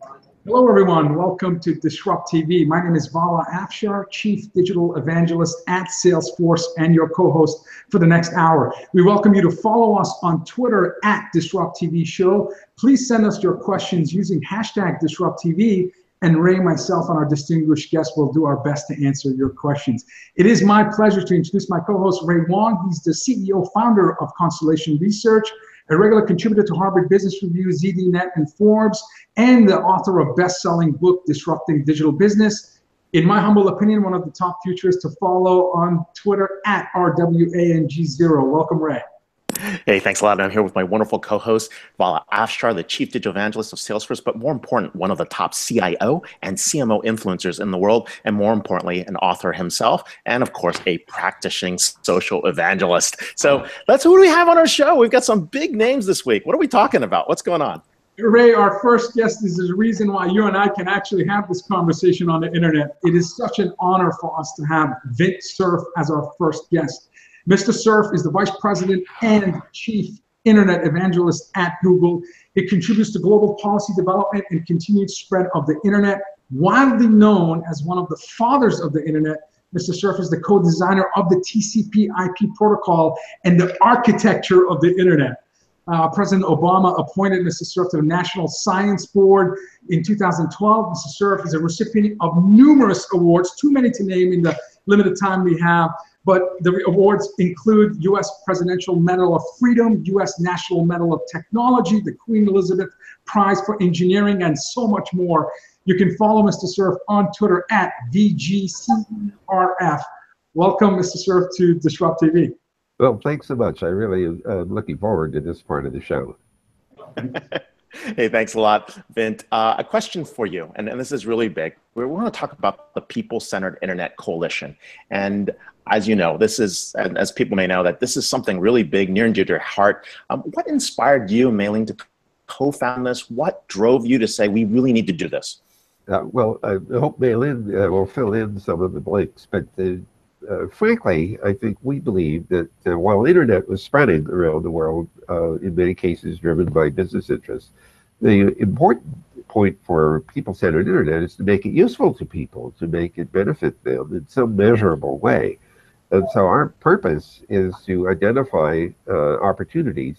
Hello, everyone. Welcome to DisrupTV. My name is Vala Afshar, Chief Digital Evangelist at Salesforce and your co-host for the next hour. We welcome you to follow us on Twitter at DisrupTV Show. Please send us your questions using hashtag DisrupTV, and Ray, myself, and our distinguished guests will do our best to answer your questions. It is my pleasure to introduce my co-host, Ray Wong. He's the CEO, founder of Constellation Research, a regular contributor to Harvard Business Review, ZDNet, and Forbes, and the author of best-selling book, Disrupting Digital Business. In my humble opinion, one of the top futurists to follow on Twitter at RWANG0. Welcome, Ray. Hey, thanks a lot. I'm here with my wonderful co-host, Vala Afshar, the Chief Digital Evangelist of Salesforce, but more important, one of the top CIO and CMO influencers in the world, and more importantly, an author himself, and of course, a practicing social evangelist. So that's who we have on our show. We've got some big names this week. What are we talking about? What's going on? Ray, our first guest is the reason why you and I can actually have this conversation on the internet. It is such an honor for us to have Vint Cerf as our first guest. Mr. Cerf is the Vice President and Chief Internet Evangelist at Google. It contributes to global policy development and continued spread of the internet. Widely known as one of the fathers of the internet, Mr. Cerf is the co-designer of the TCP/IP protocol and the architecture of the internet. President Obama appointed Mr. Cerf to the National Science Board in 2012. Mr. Cerf is a recipient of numerous awards, too many to name in the limited time we have, but the awards include U.S. Presidential Medal of Freedom, U.S. National Medal of Technology, the Queen Elizabeth Prize for Engineering, and so much more. You can follow Mr. Cerf on Twitter at VGCERF. Welcome, Mr. Cerf, to Disrupt TV. Well, thanks so much. I really am looking forward to this part of the show. Hey, thanks a lot, Vint. A question for you, and this is really big. We want to talk about the People-Centered Internet Coalition. And as you know, this is, and as people may know, that this is something really big, near and dear to your heart. What inspired you, Mei-Ling, to co-found this? What drove you to say, we really need to do this? Well, I hope Mei-Ling will fill in some of the blanks, but frankly, I think we believe that while internet was spreading around the world, in many cases driven by business interests, the important point for people-centered internet is to make it useful to people, to make it benefit them in some measurable way. And so our purpose is to identify opportunities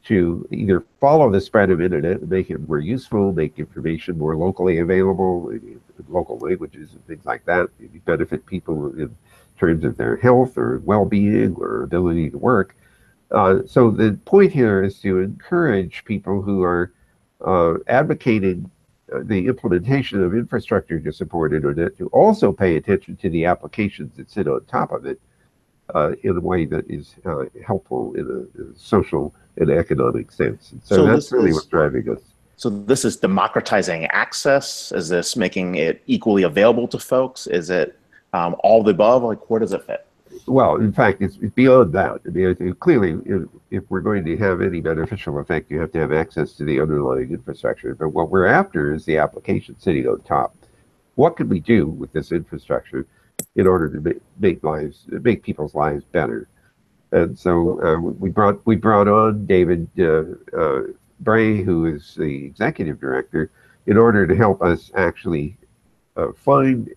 to either follow the spread of internet and make it more useful, make information more locally available in local languages and things like that, maybe benefit people in terms of their health or well-being or ability to work. So the point here is to encourage people who are advocating the implementation of infrastructure to support internet to also pay attention to the applications that sit on top of it in a way that is helpful in a social and economic sense. And so that's really what's driving us. So this is democratizing access? Is this making it equally available to folks? Is it all the above? Like, where does it fit? Well, in fact, it's beyond that. I mean, clearly, if we're going to have any beneficial effect, you have to have access to the underlying infrastructure. But what we're after is the application sitting on top. What can we do with this infrastructure in order to make people's lives better? And so we brought on David Bray, who is the executive director, in order to help us actually find,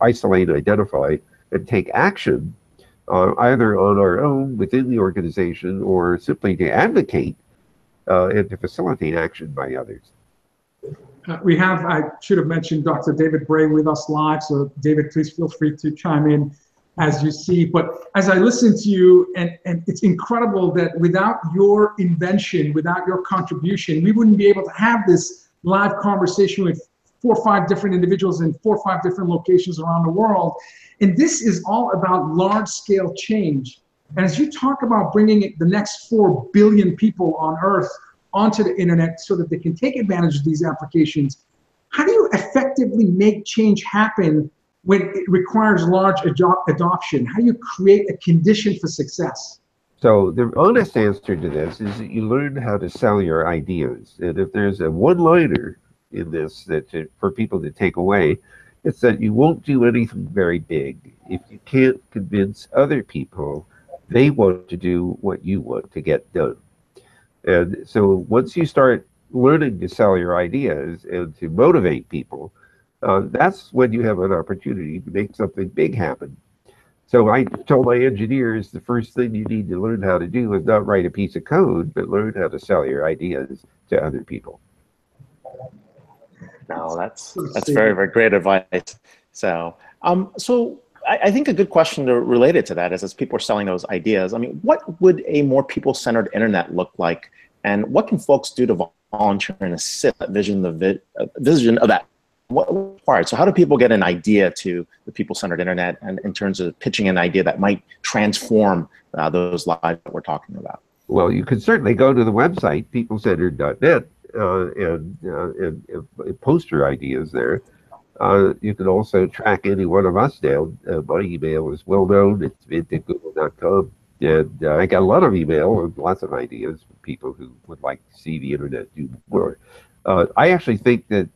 isolate, identify, and take action either on our own within the organization or simply to advocate and to facilitate action by others. We have, I should have mentioned Dr. David Bray with us live. So David, please feel free to chime in as you see. But as I listen to you, and it's incredible that without your invention, without your contribution, we wouldn't be able to have this live conversation with 4 or 5 different individuals in 4 or 5 different locations around the world. And this is all about large scale change. And as you talk about bringing the next 4 billion people on Earth onto the internet so that they can take advantage of these applications, how do you effectively make change happen when it requires large adoption? How do you create a condition for success? So the honest answer to this is that you learn how to sell your ideas. And if there's a one-liner in this that for people to take away, it's that you won't do anything very big if you can't convince other people they want to do what you want to get done. And so once you start learning to sell your ideas and to motivate people, that's when you have an opportunity to make something big happen. So I told my engineers the first thing you need to learn how to do is not write a piece of code, but learn how to sell your ideas to other people. No, that's very, very great advice. So, I think a good question related to that is, as people are selling those ideas, I mean, what would a more people-centered internet look like, and what can folks do to volunteer and assist that vision of that? What required? So how do people get an idea to the people-centered internet, and in terms of pitching an idea that might transform those lives that we're talking about? Well, you can certainly go to the website, peoplecentered.net, and post your ideas there. You can also track any one of us down. My email is well known. It's vint@google.com. And I got a lot of email and lots of ideas from people who would like to see the internet do more. I actually think that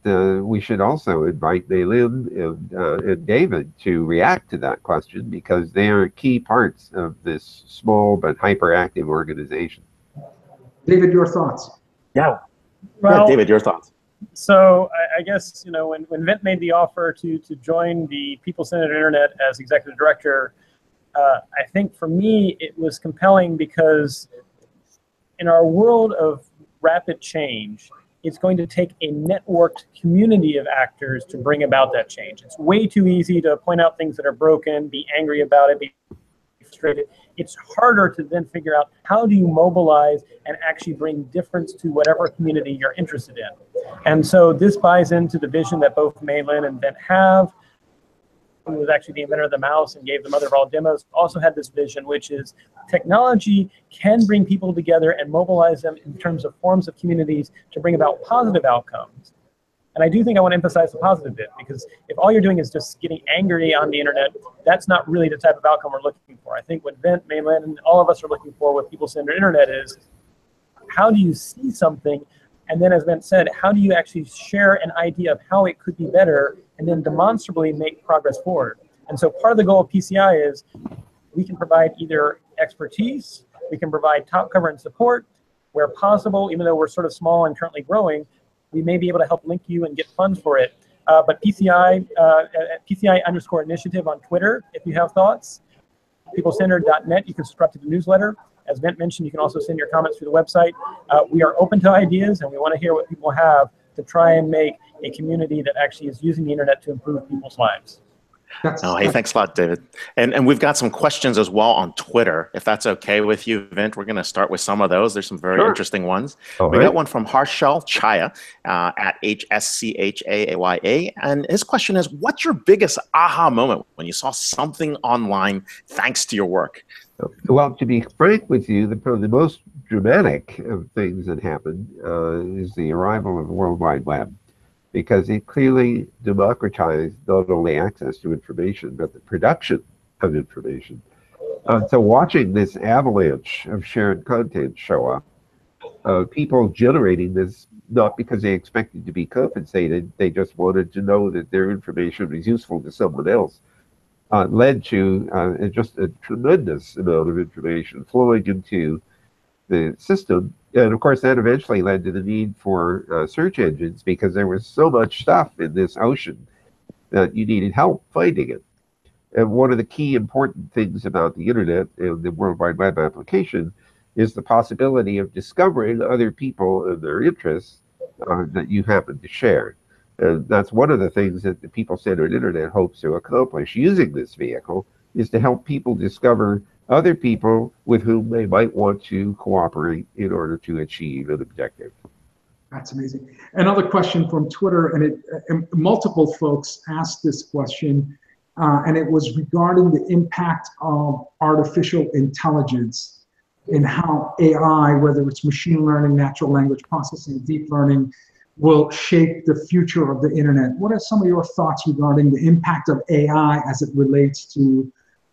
we should also invite Maylin and David to react to that question, because they are key parts of this small but hyperactive organization. David, your thoughts? Yeah. Well, yeah, David, your thoughts. So I guess, you know, when Vint made the offer to join the People-Centered Internet as executive director, I think for me it was compelling, because in our world of rapid change, it's going to take a networked community of actors to bring about that change. It's way too easy to point out things that are broken, be angry about it, be frustrated. It's harder to then figure out, how do you mobilize and actually bring difference to whatever community you're interested in. And so this buys into the vision that both Maylin and Vint have, who was actually the inventor of the mouse and gave the mother of all demos, also had this vision, which is technology can bring people together and mobilize them in terms of forms of communities to bring about positive outcomes. And I do think I want to emphasize the positive bit, because if all you're doing is just getting angry on the internet, that's not really the type of outcome we're looking for. I think what Vint, Maylin, and all of us are looking for with people-centered internet is, how do you see something? And then, as Vint said, how do you actually share an idea of how it could be better, and then demonstrably make progress forward? And so part of the goal of PCI is, we can provide either expertise, we can provide top cover and support where possible. Even though we're sort of small and currently growing, we may be able to help link you and get funds for it. But PCI, PCI_initiative on Twitter, if you have thoughts. Peoplecentered.net, you can subscribe to the newsletter. As Vint mentioned, you can also send your comments through the website. We are open to ideas, and we want to hear what people have to try and make a community that actually is using the internet to improve people's lives. Hey, thanks a lot, David. And we've got some questions as well on Twitter, if that's okay with you, Vint. We're going to start with some of those. There's some very interesting ones. We got one from Harshal Chaya at HSCHAAYA. And his question is, what's your biggest aha moment when you saw something online thanks to your work? Well, to be frank with you, the most dramatic of things that happened is the arrival of the World Wide Web, because it clearly democratized not only access to information, but the production of information. So watching this avalanche of shared content show up, people generating this not because they expected to be compensated, they just wanted to know that their information was useful to someone else, led to just a tremendous amount of information flowing into the system. And of course, that eventually led to the need for search engines, because there was so much stuff in this ocean that you needed help finding it. And one of the key important things about the internet and the World Wide Web application is the possibility of discovering other people and their interests that you happen to share. And that's one of the things that the people-centered internet hopes to accomplish using this vehicle, is to help people discover other people with whom they might want to cooperate in order to achieve an objective. That's amazing. Another question from Twitter, and multiple folks asked this question, and it was regarding the impact of artificial intelligence and how AI, whether it's machine learning, natural language processing, deep learning, will shape the future of the internet. What are some of your thoughts regarding the impact of AI as it relates to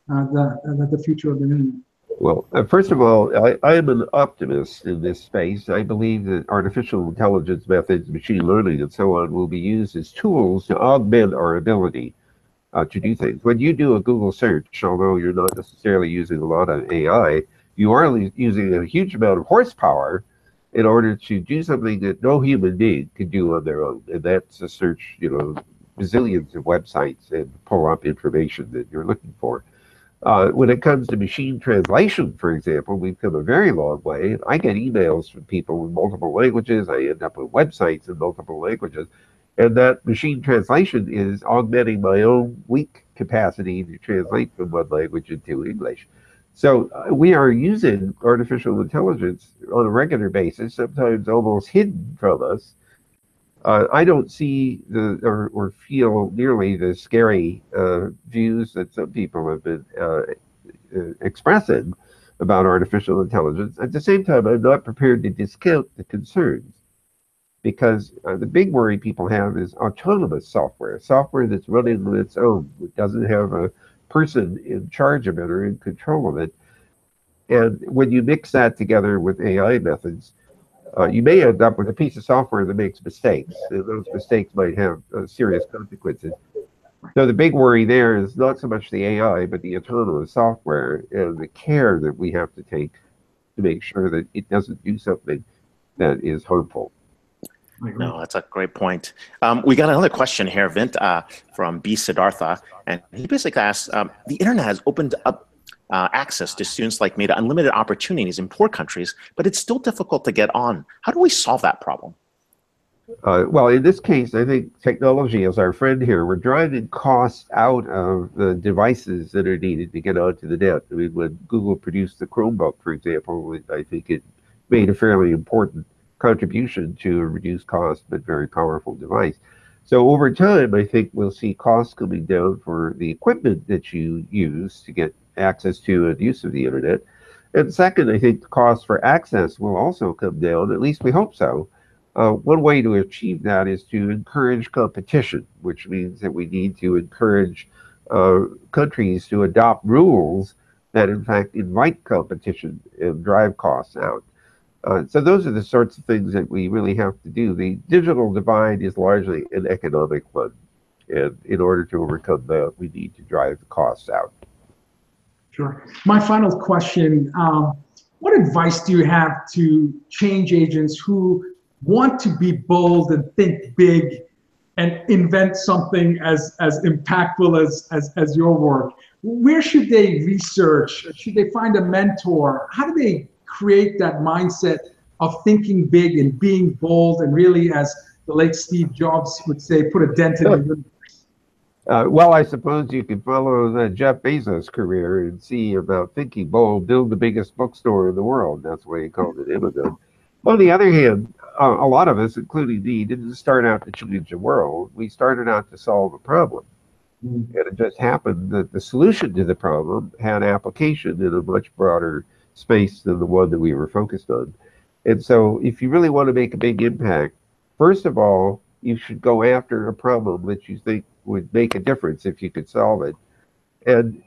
the future of the internet? Well, first of all, I am an optimist in this space. I believe that artificial intelligence methods, machine learning, and so on will be used as tools to augment our ability to do things. When you do a Google search, although you're not necessarily using a lot of AI, you are using a huge amount of horsepower in order to do something that no human being can do on their own, and that's to search, bazillions of websites and pull up information that you're looking for. When it comes to machine translation, for example, we've come a very long way. I get emails from people in multiple languages. I end up with websites in multiple languages. And that machine translation is augmenting my own weak capacity to translate from one language into English. So we are using artificial intelligence on a regular basis, sometimes almost hidden from us. I don't see or feel nearly the scary views that some people have been expressing about artificial intelligence. At the same time, I'm not prepared to discount the concerns, because the big worry people have is autonomous software that's running on its own. It doesn't have a person in charge of it or in control of it. And when you mix that together with AI methods, you may end up with a piece of software that makes mistakes, and those mistakes might have serious consequences. So the big worry there is not so much the AI, but the autonomous software and the care that we have to take to make sure that it doesn't do something that is harmful. No, that's a great point. We got another question here, Vint, from B. Siddhartha, and he basically asked, the internet has opened up access to students like me to unlimited opportunities in poor countries, but it's still difficult to get on. How do we solve that problem? Well, in this case, I think technology is our friend here. We're driving costs out of the devices that are needed to get onto the net. I mean, when Google produced the Chromebook, for example, I think it made a fairly important contribution to a reduced cost but very powerful device. So over time, I think we'll see costs coming down for the equipment that you use to get access to and use of the internet. And second, I think the cost for access will also come down, at least we hope so. One way to achieve that is to encourage competition, which means that we need to encourage countries to adopt rules that in fact invite competition and drive costs out. So those are the sorts of things that we really have to do. The digital divide is largely an economic one. And in order to overcome that, we need to drive the costs out. Sure. My final question, what advice do you have to change agents who want to be bold and think big and invent something as impactful as your work? Where should they research? Should they find a mentor? How do they create that mindset of thinking big and being bold and really, as the late Steve Jobs would say, put a dent in the universe? Well, I suppose you can follow Jeff Bezos' career and see about thinking bold, build the biggest bookstore in the world. That's why he called it Amazon. On the other hand, a lot of us, including me, didn't start out to change the world. We started out to solve a problem. And it just happened that the solution to the problem had application in a much broader space than the one that we were focused on. And so if you really want to make a big impact, first of all, you should go after a problem that you think would make a difference if you could solve it. And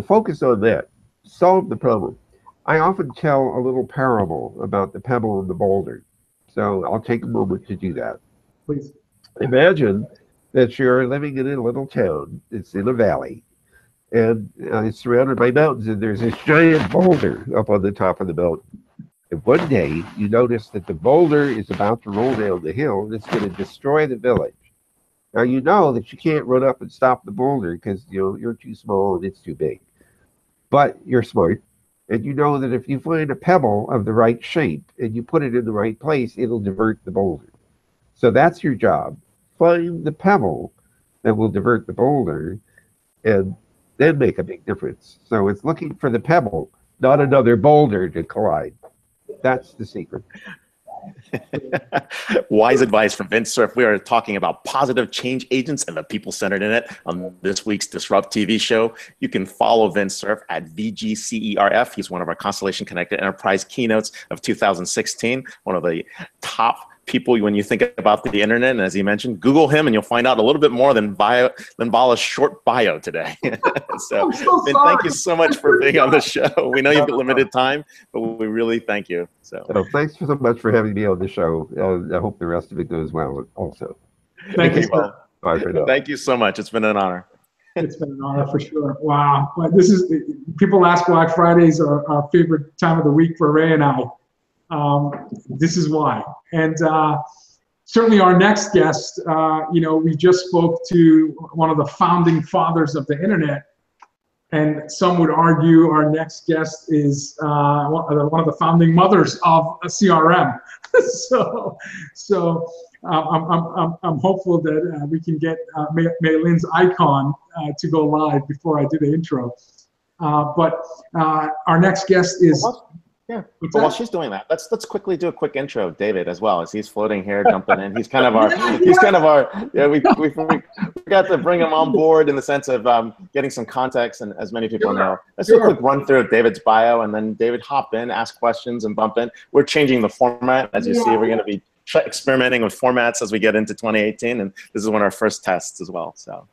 focus on that. Solve the problem. I often tell a little parable about the pebble and the boulder. So I'll take a moment to do that. Please. Imagine that you're living in a little town. It's in a valley. And it's surrounded by mountains, and there's this giant boulder up on the top of the mountain. And one day, you notice that the boulder is about to roll down the hill, and it's going to destroy the village. Now, you know that you can't run up and stop the boulder because you're too small and it's too big. But you're smart, and you know that if you find a pebble of the right shape and you put it in the right place, it'll divert the boulder. So that's your job. Find the pebble that will divert the boulder, and then make a big difference. So it's looking for the pebble, not another boulder to collide. That's the secret. Wise advice from Vint Cerf. We are talking about positive change agents and the people-centered internet on this week's Disrupt TV show. You can follow Vint Cerf at VGCERF. He's one of our Constellation Connected Enterprise keynotes of 2016, one of the top people when you think about the internet. And as he mentioned, Google him and you'll find out a little bit more than Bala's short bio today. So Vint, thank you so much for being on the show. We know you've got limited time, but we really thank you. So thanks so much for having me on the show. I hope the rest of it goes well also. Thank you. Bye for now. Thank you so much. It's been an honor. It's been an honor for sure. Wow. This is, people ask why Fridays are our favorite time of the week for Ray and I. This is why. And certainly our next guest, we just spoke to one of the founding fathers of the internet. And some would argue our next guest is one of the founding mothers of a CRM. so I'm hopeful that we can get Mei Lin's icon to go live before I do the intro. But our next guest is. Yeah. But while she's doing that, let's quickly do a quick intro of David as well, as he's floating here, jumping in. He's kind of our we got to bring him on board in the sense of getting some context, and as many people know, let's do a quick run through of David's bio, and then David hop in, ask questions, and bump in. We're changing the format, as you see. We're going to be experimenting with formats as we get into 2018, and this is one of our first tests as well. So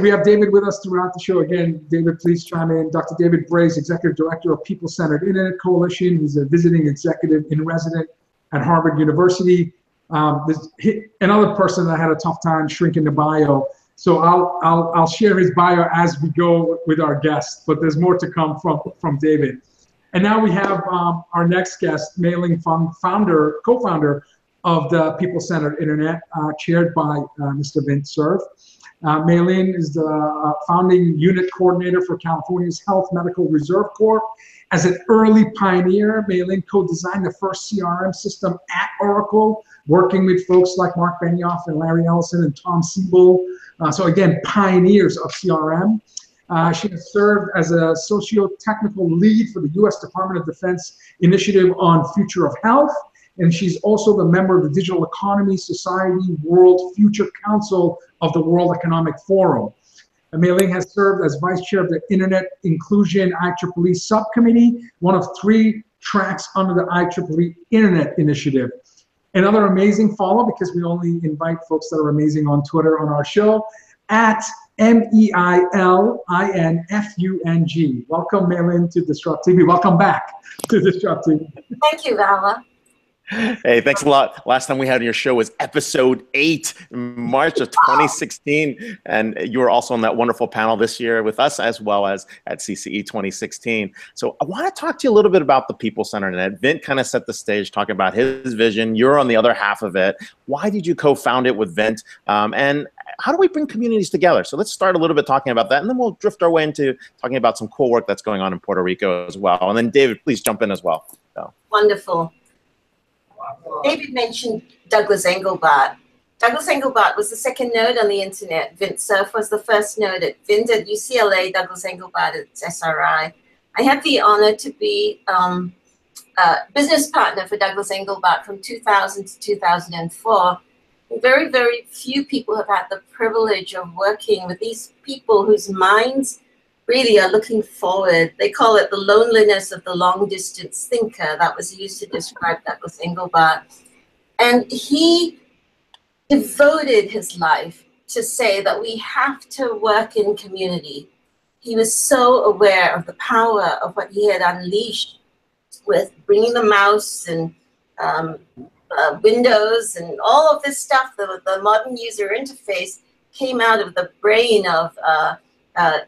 we have David with us throughout the show. Again, David, please chime in. Dr. David Bray is Executive Director of People-Centered Internet Coalition. He's a visiting executive in resident at Harvard University. Another person that had a tough time shrinking the bio. So I'll share his bio as we go with our guests, but there's more to come from David. And now we have our next guest, Mei Lin Fung, co-founder of the People-Centered Internet, chaired by Mr. Vint Cerf. Mei Lin is the founding unit coordinator for California's Health Medical Reserve Corp. As an early pioneer, Mei Lin co-designed the first CRM system at Oracle, working with folks like Mark Benioff and Larry Ellison and Tom Siebel. So again, pioneers of CRM. She has served as a socio-technical lead for the U.S. Department of Defense Initiative on Future of Health. And she's also the member of the Digital Economy Society World Future Council of the World Economic Forum. Mei Lin has served as vice chair of the Internet Inclusion IEEE Subcommittee, one of 3 tracks under the IEEE Internet Initiative. Another amazing follow, because we only invite folks that are amazing on Twitter on our show, at MEILINFUNG. Welcome, Mei Lin, to DisrupTV. Welcome back to DisrupTV. Thank you, Vala. Hey, thanks a lot. Last time we had your show was episode 8, March of 2016. And you were also on that wonderful panel this year with us, as well as at CCE 2016. So I want to talk to you a little bit about the People-Centered Internet. Vint kind of set the stage talking about his vision. You're on the other half of it. Why did you co-found it with Vint? And how do we bring communities together? So let's start a little bit talking about that, and then we'll drift our way into talking about some cool work that's going on in Puerto Rico as well. And then David, please jump in as well. Wonderful. David mentioned Douglas Engelbart. Douglas Engelbart was the second node on the internet. Vint Cerf was the first node at Vint at UCLA, Douglas Engelbart at SRI. I had the honor to be a business partner for Douglas Engelbart from 2000 to 2004. Very, very few people have had the privilege of working with these people whose minds really are looking forward. They call it the loneliness of the long-distance thinker. That was used to describe Douglas Engelbart. And he devoted his life to say that we have to work in community. He was so aware of the power of what he had unleashed with bringing the mouse and Windows and all of this stuff. The modern user interface came out of the brain of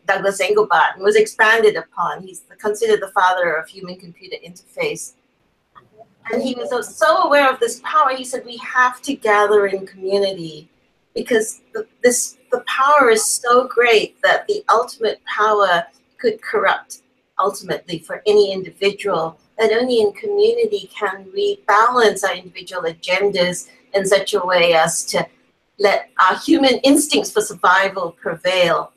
Douglas Engelbart and was expanded upon. He's considered the father of human-computer interface. And he was so aware of this power, he said, we have to gather in community, because the power is so great that the ultimate power could corrupt ultimately for any individual, that only in community can we balance our individual agendas in such a way as to let our human instincts for survival prevail.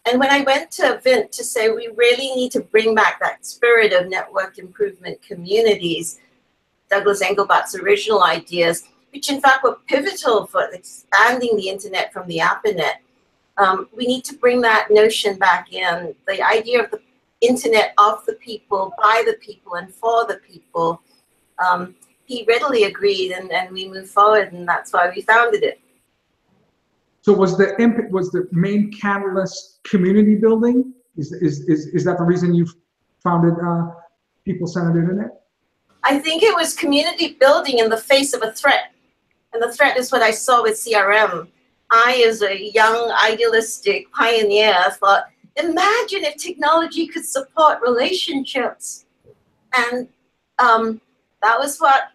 And when I went to Vint to say we really need to bring back that spirit of network improvement communities, Douglas Engelbart's original ideas, which in fact were pivotal for expanding the internet from the ARPANET, we need to bring that notion back in. The idea of the internet of the people, by the people, and for the people. He readily agreed, and we moved forward, and that's why we founded it. So was the main catalyst community building? Is that the reason you founded People-Centered Internet? I think it was community building in the face of a threat. And the threat is what I saw with CRM. I, as a young, idealistic pioneer, thought, imagine if technology could support relationships. And That was what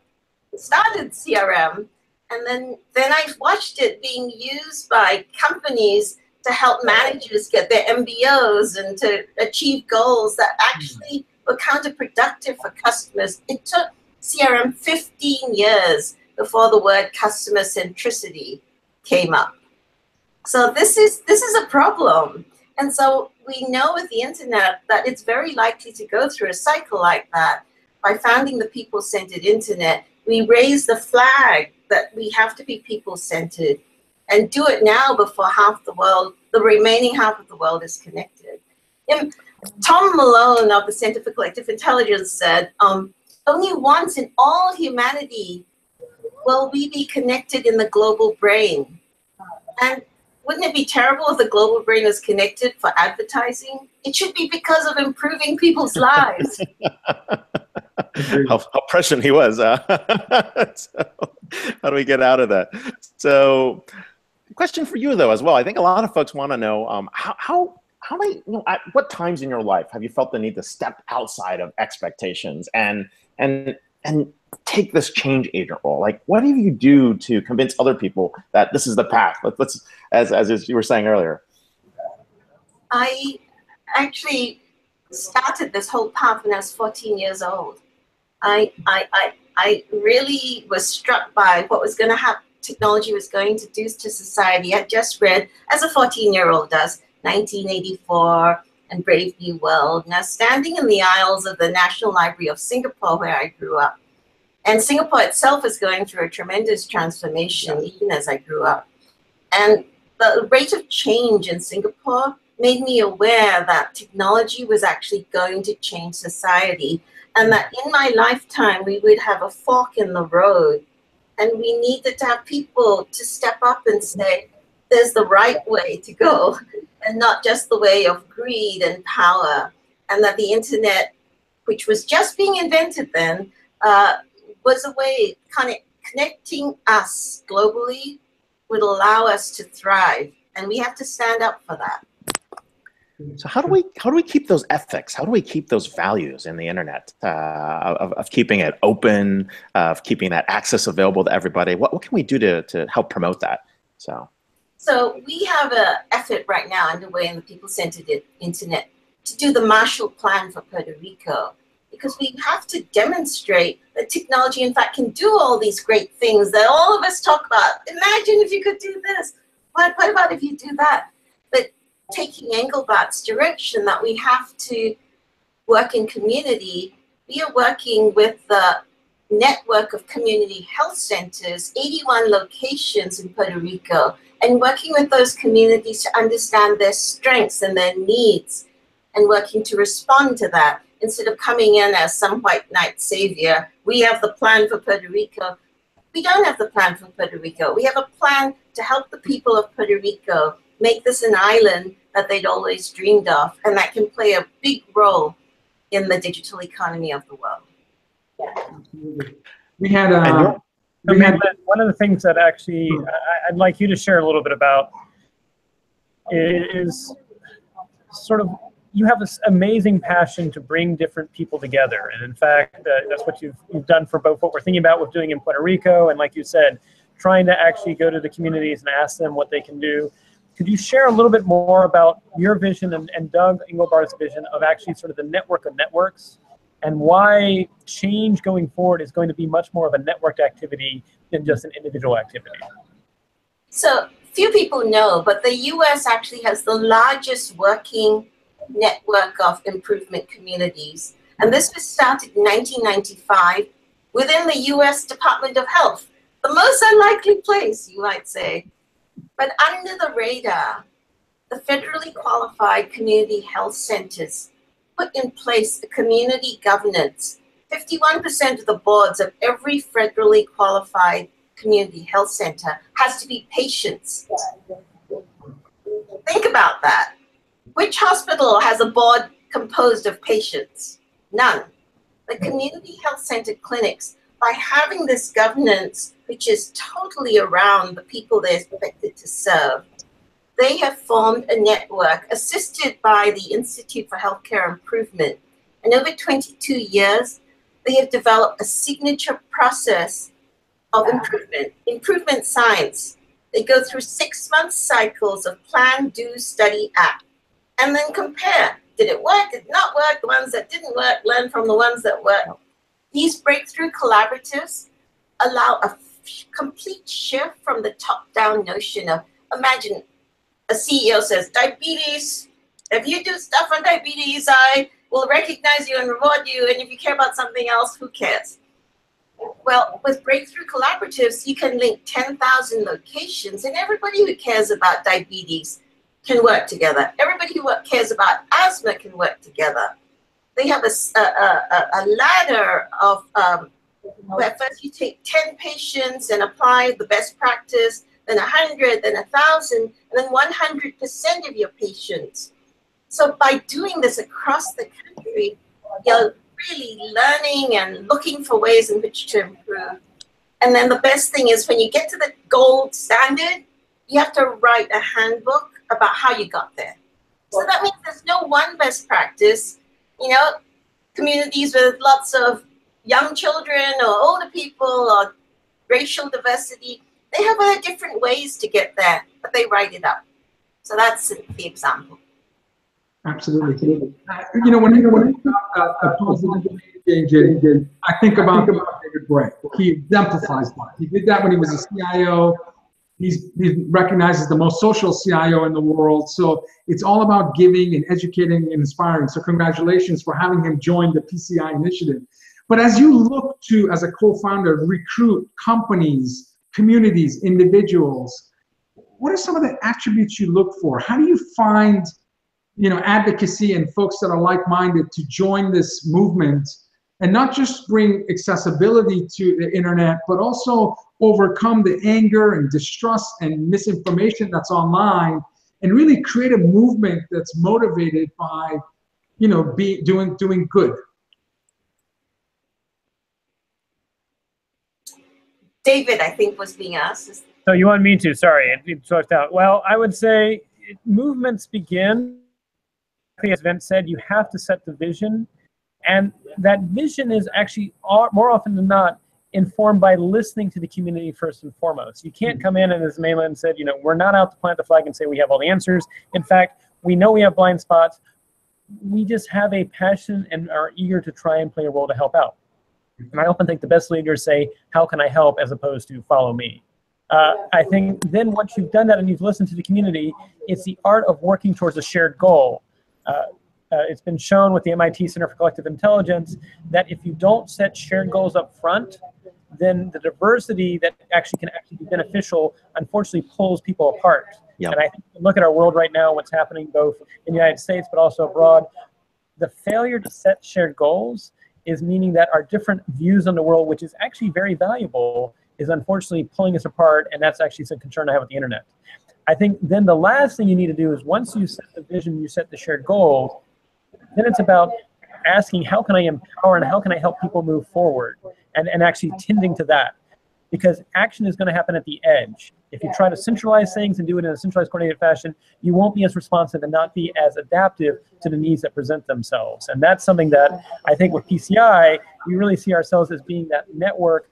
started CRM. And then I watched it being used by companies to help managers get their MBOs and to achieve goals that actually were counterproductive for customers. It took CRM 15 years before the word customer centricity came up. So this is a problem. And so we know with the internet that it's very likely to go through a cycle like that. By founding the people-centered internet, we raise the flag that we have to be people-centered and do it now before half the world, the remaining half of the world is connected. Tom Malone of the Center for Collective Intelligence said, only once in all humanity will we be connected in the global brain. And wouldn't it be terrible if the global brain was connected for advertising? It should be because of improving people's lives. how prescient he was. So, how do we get out of that? So, question for you though as well. I think a lot of folks want to know how many, at what times in your life have you felt the need to step outside of expectations and take this change agent role? Like, what do you do to convince other people that this is the path? Let's as you were saying earlier. I actually started this whole path when I was 14 years old. I really was struck by what was going to happen. Technology was going to do to society. I just read, as a 14-year-old does, 1984 and Brave New World. Now, standing in the aisles of the National Library of Singapore, where I grew up, and Singapore itself is going through a tremendous transformation, even as I grew up. And the rate of change in Singapore made me aware that technology was actually going to change society, and that in my lifetime, we would have a fork in the road. And we needed to have people to step up and say, there's the right way to go, and not just the way of greed and power. And that the internet, which was just being invented then, was a way kind of connecting us globally would allow us to thrive. And we have to stand up for that. So how do we keep those ethics? How do we keep those values in the internet of keeping it open, of keeping that access available to everybody? What can we do to help promote that? So we have an effort right now underway in the people-centered internet to do the Marshall Plan for Puerto Rico, because we have to demonstrate that technology, in fact, can do all these great things that all of us talk about. Imagine if you could do this. What about if you do that? But taking Engelbart's direction that we have to work in community, we are working with the network of community health centers, 81 locations in Puerto Rico, and working with those communities to understand their strengths and their needs and working to respond to that instead of coming in as some white knight savior. We have the plan for Puerto Rico. We don't have the plan for Puerto Rico. We have a plan to help the people of Puerto Rico make this an island that they'd always dreamed of, and that can play a big role in the digital economy of the world. We had one of the things that actually I'd like you to share a little bit about is sort of, you have this amazing passion to bring different people together. And in fact, that's what you've done for both what we're thinking about with doing in Puerto Rico, and like you said, trying to actually go to the communities and ask them what they can do. Could you share a little bit more about your vision and Doug Engelbart's vision of actually sort of the network of networks, and why change going forward is going to be much more of a networked activity than just an individual activity? So few people know, but the US actually has the largest working network of improvement communities. And this was started in 1995 within the US Department of Health, the most unlikely place, you might say. But under the radar, the federally qualified community health centers put in place a community governance. 51% of the boards of every federally qualified community health center has to be patients. Think about that. Which hospital has a board composed of patients? None. The community health center clinics, by having this governance, which is totally around the people they're expected to serve, they have formed a network assisted by the Institute for Healthcare Improvement. And over 22 years, they have developed a signature process of improvement science. They go through 6-month cycles of plan, do, study, act, and then compare. Did it work? Did it not work? The ones that didn't work, learn from the ones that worked. These breakthrough collaboratives allow a complete shift from the top-down notion of, imagine a CEO says, diabetes, if you do stuff on diabetes, I will recognize you and reward you, and if you care about something else, who cares? Well, with breakthrough collaboratives, you can link 10,000 locations, and everybody who cares about diabetes can work together. Everybody who cares about asthma can work together. They have a ladder of where first you take 10 patients and apply the best practice, then 100, then 1,000, and then 100% of your patients. So by doing this across the country, you're really learning and looking for ways in which to improve. And then the best thing is when you get to the gold standard, you have to write a handbook about how you got there. So that means there's no one best practice. You know, communities with lots of young children or older people or racial diversity, they have different ways to get there, but they write it up. So that's the example. Absolutely. You know, when I talk about positive change, I think about David Bray. He exemplifies that. He did that when he was a CIO. He's recognized as the most social CIO in the world. So it's all about giving and educating and inspiring. So congratulations for having him join the PCI initiative. But as you look to, as a co-founder, recruit companies, communities, individuals, what are some of the attributes you look for? How do you find, you know, advocacy and folks that are like-minded to join this movement and not just bring accessibility to the internet, but also overcome the anger and distrust and misinformation that's online and really create a movement that's motivated by, you know, doing good? David, I think, was being asked. So you want me to? Sorry, it sort out. Well, I would say movements begin, as Vint said, you have to set the vision. And that vision is actually, more often than not, informed by listening to the community first and foremost. You can't come in and, as Mainland said, you know, we're not out to plant the flag and say we have all the answers. In fact, we know we have blind spots. We just have a passion and are eager to try and play a role to help out. And I often think the best leaders say, how can I help, as opposed to follow me. I think then once you've done that and you've listened to the community, it's the art of working towards a shared goal. It's been shown with the MIT Center for Collective Intelligence that if you don't set shared goals up front, then the diversity that can be beneficial, unfortunately, pulls people apart. Yep. And I think look at our world right now, what's happening both in the United States but also abroad. The failure to set shared goals is meaning that our different views on the world, which is actually very valuable, is unfortunately pulling us apart, and that's actually some concern I have with the internet. I think then the last thing you need to do is once you set the vision, you set the shared goal, then it's about asking how can I empower and how can I help people move forward, and actually tending to that. Because action is going to happen at the edge. If you try to centralize things and do it in a centralized, coordinated fashion, you won't be as responsive and not be as adaptive to the needs that present themselves. And that's something that I think with PCI, we really see ourselves as being that network,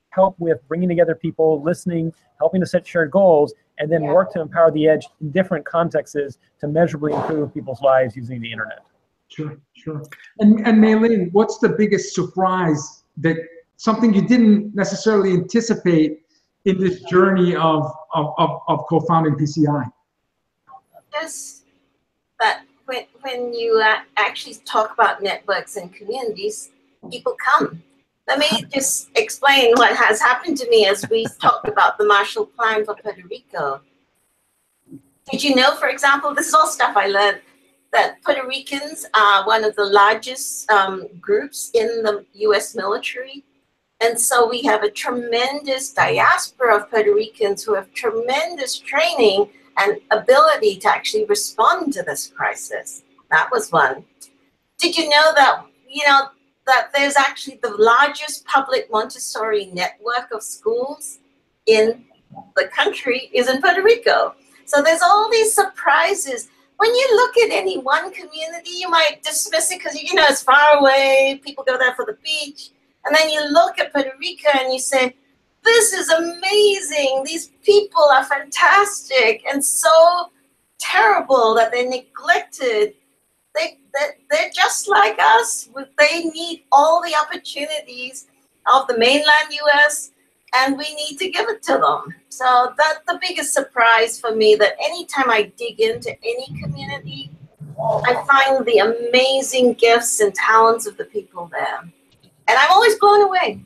help with bringing together people, listening, helping to set shared goals, and then work to empower the edge in different contexts to measurably improve people's lives using the internet. Sure, sure. And Maylene, what's the biggest surprise, that something you didn't necessarily anticipate in this journey of co-founding PCI? Just that when you actually talk about networks and communities, people come. Let me just explain what has happened to me as we talked about the Marshall Plan for Puerto Rico. Did you know, for example, this is all stuff I learned, that Puerto Ricans are one of the largest groups in the US military. And so we have a tremendous diaspora of Puerto Ricans who have tremendous training and ability to actually respond to this crisis. That was one. Did you know that, that there's actually the largest public Montessori network of schools in the country is in Puerto Rico? So there's all these surprises when you look at any one community, you might dismiss it because, you know, it's far away. People go there for the beach. And then you look at Puerto Rico and you say, this is amazing. These people are fantastic and so terrible that they're neglected. They're just like us. They need all the opportunities of the mainland US, and we need to give it to them. So that's the biggest surprise for me, that anytime I dig into any community, I find the amazing gifts and talents of the people there. And I'm always blown away.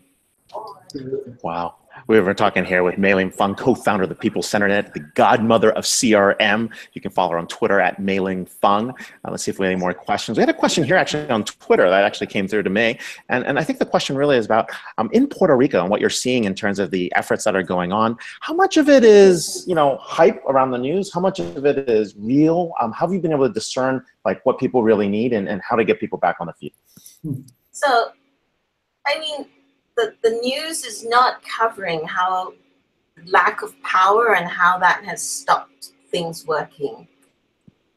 Wow. We were talking here with Mei-Ling Fung, co-founder of the People-Centered Internet, the godmother of CRM. You can follow her on Twitter at Mei-Ling Fung. Let's see if we have any more questions. We had a question here actually on Twitter that actually came through to me. And I think the question really is about in Puerto Rico and what you're seeing in terms of the efforts that are going on. How much of it is, you know, hype around the news? How much of it is real? How have you been able to discern like what people really need and how to get people back on the feet? So, I mean, the news is not covering how lack of power and how that has stopped things working.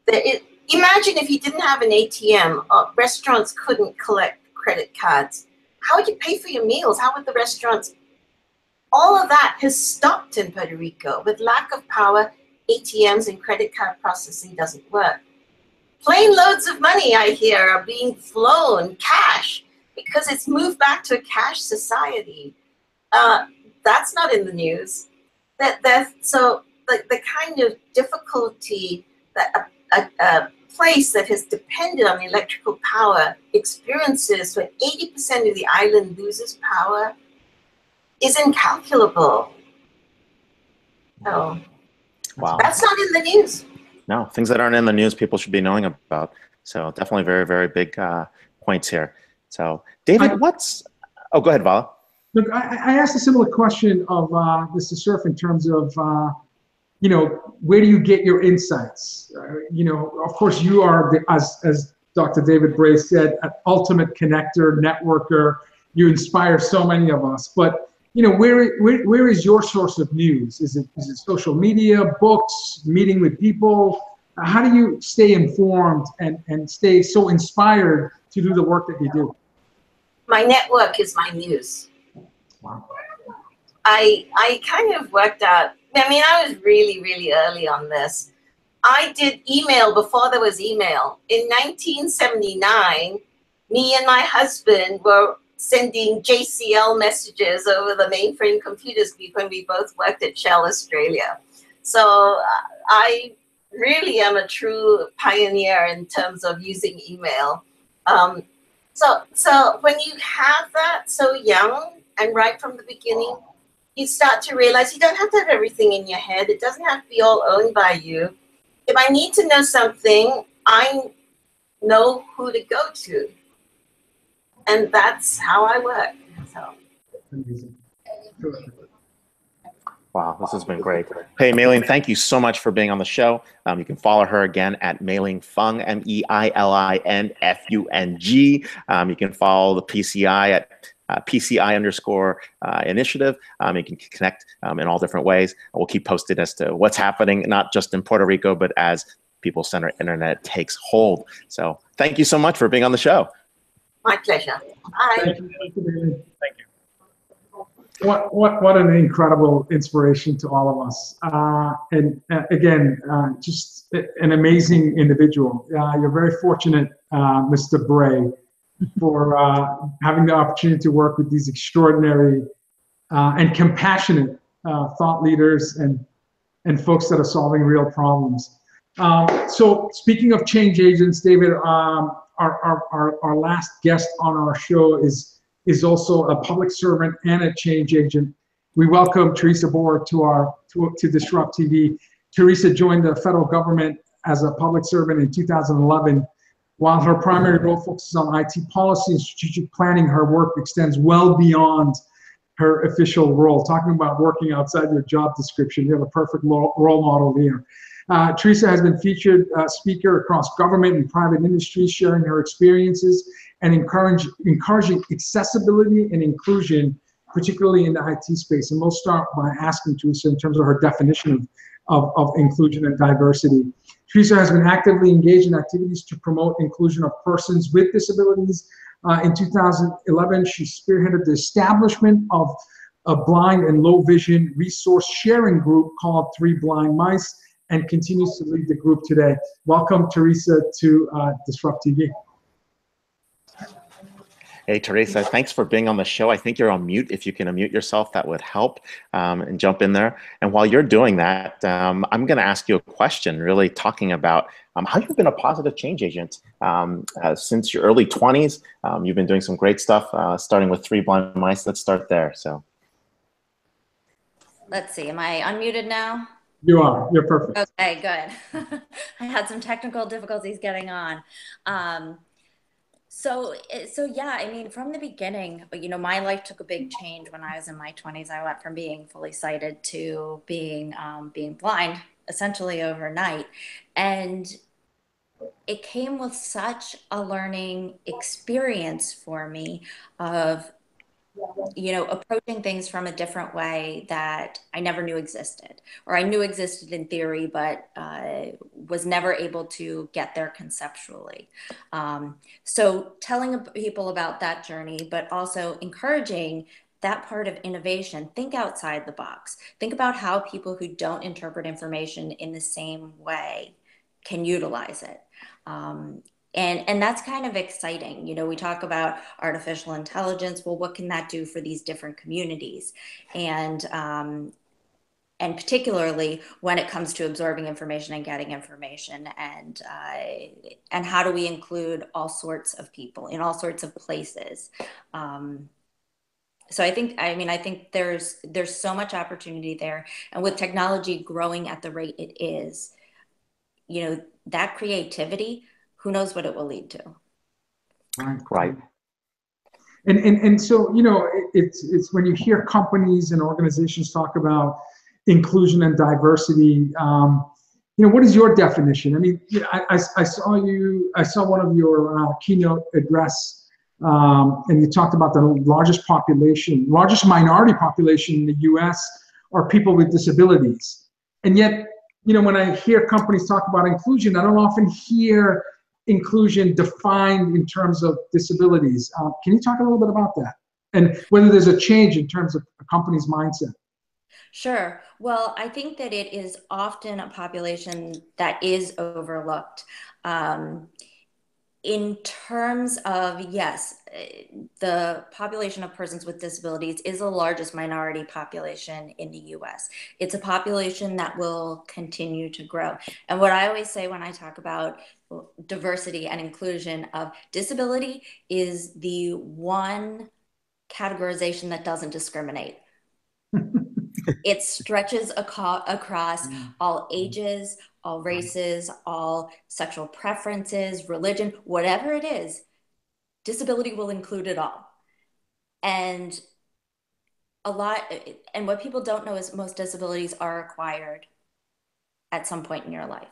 Imagine if you didn't have an ATM, restaurants couldn't collect credit cards. How would you pay for your meals? How would the restaurants? All of that has stopped in Puerto Rico. With lack of power, ATMs and credit card processing doesn't work. Plane loads of money, I hear, are being flown, cash, because it's moved back to a cash society. That's not in the news. So the kind of difficulty that a place that has depended on electrical power experiences when 80% of the island loses power is incalculable. So wow. That's not in the news. No, things that aren't in the news people should be knowing about. So definitely very, very big points here. So, David, oh, go ahead, Vala. Look, I asked a similar question of Mr. Cerf in terms of, you know, where do you get your insights? You know, of course, you are, as Dr. David Bray said, an ultimate connector, networker. You inspire so many of us. But, you know, where is your source of news? Is it social media, books, meeting with people? How do you stay informed and stay so inspired to do the work that you do? My network is my news. Wow. I kind of worked out, I mean, I was really, really early on this. I did email before there was email. In 1979, me and my husband were sending JCL messages over the mainframe computers when we both worked at Shell Australia. So I really am a true pioneer in terms of using email. So when you have that so young and right from the beginning, you start to realize you don't have to have everything in your head. It doesn't have to be all owned by you. If I need to know something, I know who to go to. And that's how I work. So. Amazing. Wow, this has been great. Hey, Mei-Ling, thank you so much for being on the show. You can follow her again at Mei-Ling Fung, MEILINFUNG. You can follow the PCI at PCI_initiative. You can connect in all different ways. We'll keep posted as to what's happening, not just in Puerto Rico, but as People-Centered Internet takes hold. So thank you so much for being on the show. My pleasure. Bye. Thank you. Thank you. What an incredible inspiration to all of us. Again, just an amazing individual. You're very fortunate, Mr. Bray, for having the opportunity to work with these extraordinary and compassionate thought leaders and folks that are solving real problems. So speaking of change agents, David, our last guest on our show is also a public servant and a change agent. We welcome Teresa Booher to DisrupTV. Teresa joined the federal government as a public servant in 2011. While her primary role focuses on IT policy and strategic planning, her work extends well beyond her official role. Talking about working outside your job description, you have a perfect role model here. Teresa has been featured speaker across government and private industry, sharing her experiences and encouraging accessibility and inclusion, particularly in the IT space. And we'll start by asking Teresa in terms of her definition of inclusion and diversity. Teresa has been actively engaged in activities to promote inclusion of persons with disabilities. In 2011, she spearheaded the establishment of a blind and low vision resource sharing group called Three Blind Mice, and continues to lead the group today. Welcome, Teresa, to Disrupt TV. Hey, Teresa, thanks for being on the show. I think you're on mute. If you can unmute yourself, that would help, and jump in there. And while you're doing that, I'm going to ask you a question, really talking about how you've been a positive change agent since your early 20s. You've been doing some great stuff, starting with Three Blind Mice. Let's start there. So, let's see, am I unmuted now? You are. You're perfect. Okay, good. I had some technical difficulties getting on. So yeah, I mean, from the beginning, you know, my life took a big change when I was in my 20s. I went from being fully sighted to being blind, essentially overnight. And it came with such a learning experience for me of, you know, approaching things from a different way that I never knew existed, or I knew existed in theory, but was never able to get there conceptually. So telling people about that journey, but also encouraging that part of innovation. Think outside the box. Think about how people who don't interpret information in the same way can utilize it. And that's kind of exciting. You know, we talk about artificial intelligence. Well, what can that do for these different communities? And particularly when it comes to absorbing information and getting information, and how do we include all sorts of people in all sorts of places? So I think there's so much opportunity there, and with technology growing at the rate it is, you know, that creativity, who knows what it will lead to. Right. And so, you know, it's when you hear companies and organizations talk about inclusion and diversity, you know, what is your definition? I mean, you know, I saw one of your keynote address, and you talked about the largest minority population in the US are people with disabilities. And yet, you know, when I hear companies talk about inclusion, I don't often hear inclusion defined in terms of disabilities. Can you talk a little bit about that, and whether there's a change in terms of a company's mindset? Sure. Well, I think that it is often a population that is overlooked. In terms of, yes, the population of persons with disabilities is the largest minority population in the US. It's a population that will continue to grow. And what I always say when I talk about diversity and inclusion of disability is the one categorization that doesn't discriminate. It stretches across all ages, all races, all sexual preferences, religion, whatever it is. Disability will include it all. And what people don't know is most disabilities are acquired at some point in your life.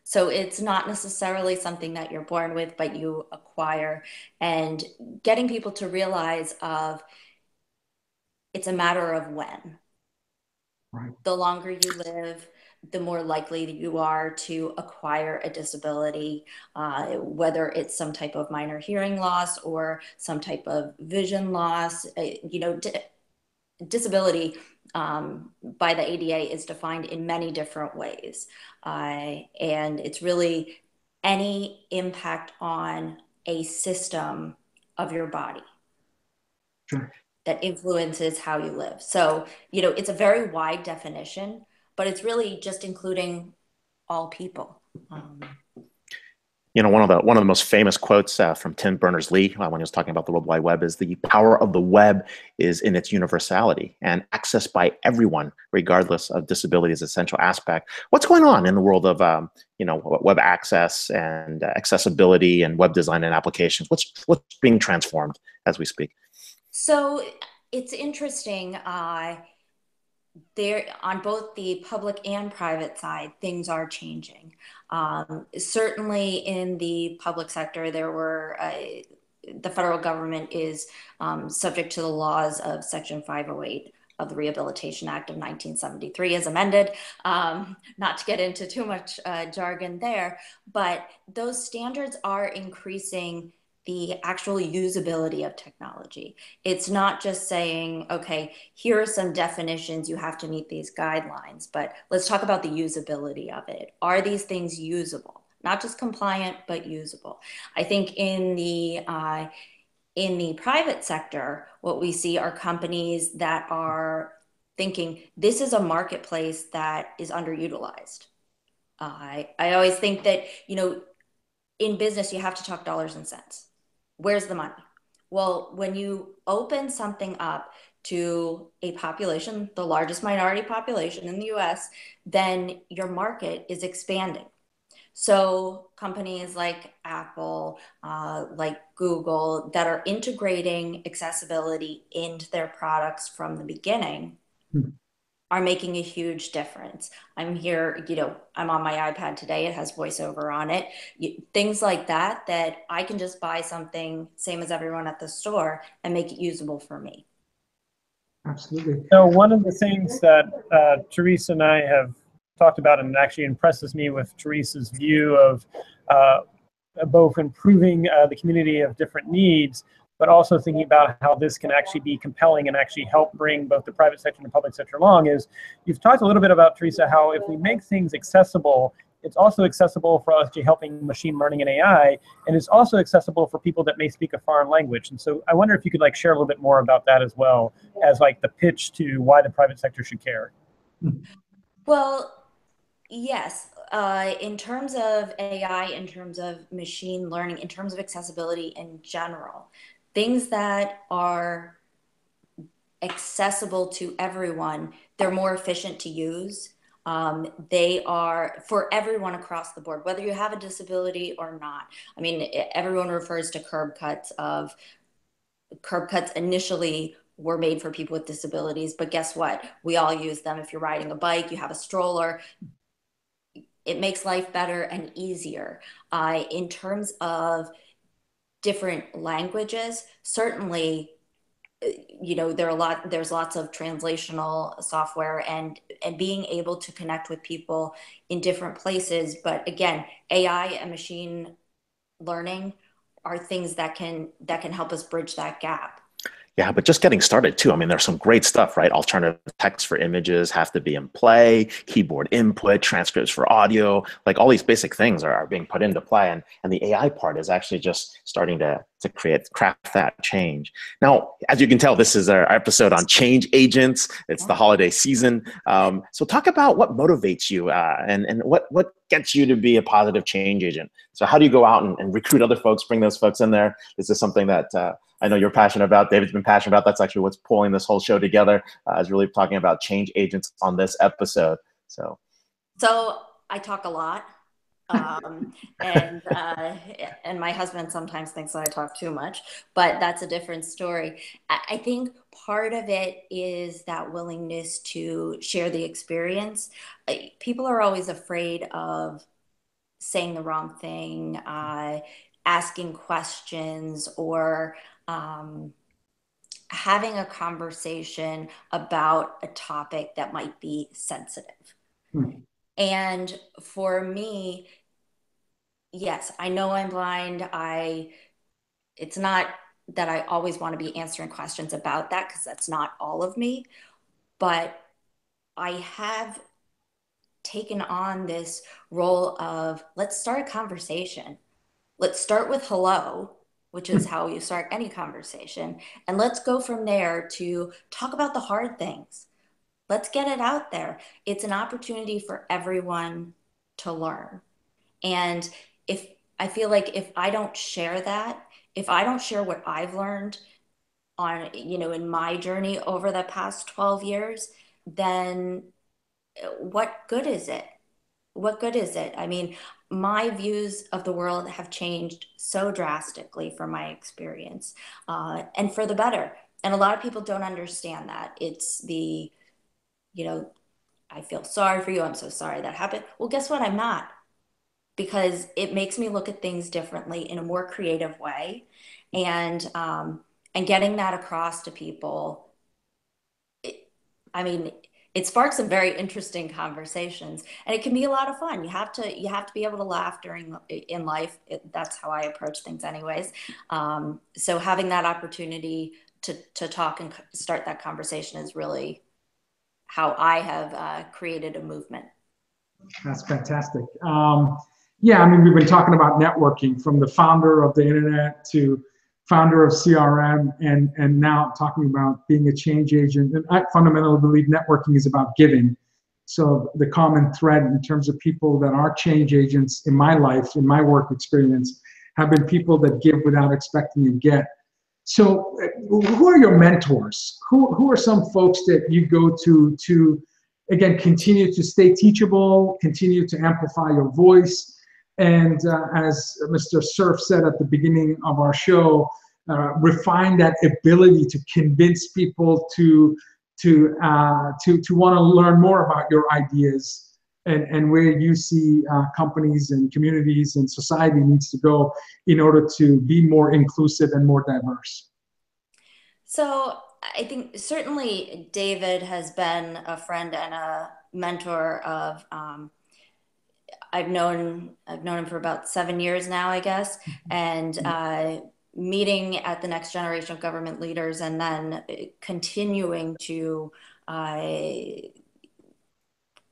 So it's not necessarily something that you're born with, but you acquire. And getting people to realize it's a matter of when. Right. The longer you live, the more likely that you are to acquire a disability, whether it's some type of minor hearing loss or some type of vision loss. You know, disability by the ADA is defined in many different ways. And it's really any impact on a system of your body. Sure. That influences how you live. So, you know, it's a very wide definition, but it's really just including all people. You know, one of the most famous quotes from Tim Berners-Lee when he was talking about the World Wide Web is, the power of the web is in its universality and access by everyone, regardless of disability's essential aspect. What's going on in the world of you know, web access and accessibility and web design and applications? What's being transformed as we speak? So it's interesting. There, on both the public and private side, things are changing. Certainly in the public sector, the federal government is subject to the laws of Section 508 of the Rehabilitation Act of 1973 as amended. Not to get into too much jargon there, but those standards are increasing the actual usability of technology. It's not just saying, okay, here are some definitions, you have to meet these guidelines, but let's talk about the usability of it. Are these things usable? Not just compliant, but usable. I think in the private sector, what we see are companies that are thinking this is a marketplace that is underutilized. I always think that, in business, you have to talk dollars and cents. Where's the money? Well, when you open something up to a population, the largest minority population in the US, then your market is expanding. So companies like Apple, like Google, that are integrating accessibility into their products from the beginning are making a huge difference. I'm here, I'm on my iPad today. It has voiceover on it. Things like that I can just buy something, same as everyone at the store, and make it usable for me. Absolutely. So one of the things that Teresa and I have talked about, and actually impresses me with Teresa's view of both improving the community of different needs, but also thinking about how this can actually be compelling and actually help bring both the private sector and the public sector along, is you've talked a little bit about, Teresa, how if we make things accessible, it's also accessible for actually helping machine learning and AI, and it's also accessible for people that may speak a foreign language. And so I wonder if you could share a little bit more about that as well as the pitch to why the private sector should care. Well, yes. In terms of AI, in terms of machine learning, in terms of accessibility in general, things that are accessible to everyone, they're more efficient to use. They are for everyone across the board, whether you have a disability or not. I mean, everyone refers to curb cuts. Curb cuts initially were made for people with disabilities, but guess what? We all use them. If you're riding a bike, you have a stroller, it makes life better and easier. In terms of different languages, certainly, there's lots of translational software and being able to connect with people in different places. But again, AI and machine learning are things that can help us bridge that gap. Yeah, but just getting started too. I mean, there's some great stuff, right? Alternative text for images have to be in play, keyboard input, transcripts for audio, all these basic things are being put into play. And the AI part is actually just starting to craft that change. Now, as you can tell, this is our episode on change agents. It's the holiday season. So talk about what motivates you and what gets you to be a positive change agent. So how do you go out and recruit other folks, bring those folks in there? This is something that I know you're passionate about. David's been passionate about. That's actually what's pulling this whole show together, is really talking about change agents on this episode. So I talk a lot. And my husband sometimes thinks that I talk too much, but that's a different story. I think part of it is that willingness to share the experience. People are always afraid of saying the wrong thing, asking questions, or having a conversation about a topic that might be sensitive. And for me, yes, I know I'm blind. It's not that I always want to be answering questions about that, because that's not all of me, but I have taken on this role of, let's start a conversation. Let's start with hello, which is how you start any conversation. And let's go from there to talk about the hard things. Let's get it out there. It's an opportunity for everyone to learn. And I feel like if I don't share that, if I don't share what I've learned on, in my journey over the past 12 years, then what good is it? What good is it? I mean, my views of the world have changed so drastically from my experience, and for the better. And a lot of people don't understand that. It's I feel sorry for you. I'm so sorry that happened. Well, guess what? I'm not, because it makes me look at things differently in a more creative way, and getting that across to people, I mean, it sparks some very interesting conversations, and it can be a lot of fun. You have to be able to laugh in life. That's how I approach things anyways. So having that opportunity to talk and start that conversation is really how I have created a movement. That's fantastic. Yeah, I mean, we've been talking about networking, from the founder of the internet to founder of CRM, and now talking about being a change agent. And I fundamentally believe networking is about giving. So the common thread in terms of people that are change agents in my life, in my work experience, have been people that give without expecting to get. So who are your mentors? Who are some folks that you go to, again, continue to stay teachable, continue to amplify your voice, and as Mr. Cerf said at the beginning of our show, refine that ability to convince people to want to learn more about your ideas and where you see companies and communities and society needs to go in order to be more inclusive and more diverse. So I think certainly David has been a friend and a mentor of, I've known him for about 7 years now, I guess, and meeting at the next generation of government leaders, and then continuing to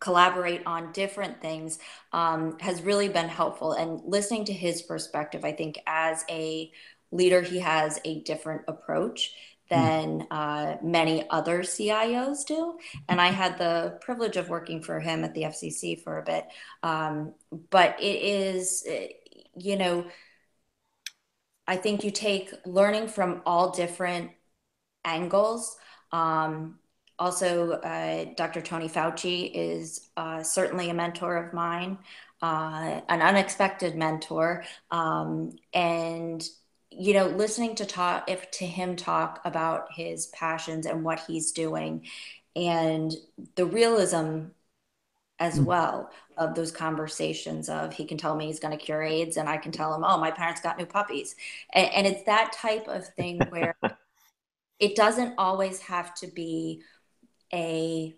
collaborate on different things has really been helpful. And listening to his perspective, I think as a leader, he has a different approach than many other CIOs do. And I had the privilege of working for him at the FCC for a bit. But it is, you know, I think you take learning from all different angles. Also, Dr. Tony Fauci is certainly a mentor of mine, an unexpected mentor. And you know, listening to him talk about his passions and what he's doing, and the realism as well of those conversations of, he can tell me he's going to cure AIDS, and I can tell him, oh, my parents got new puppies. And it's that type of thing where it doesn't always have to be a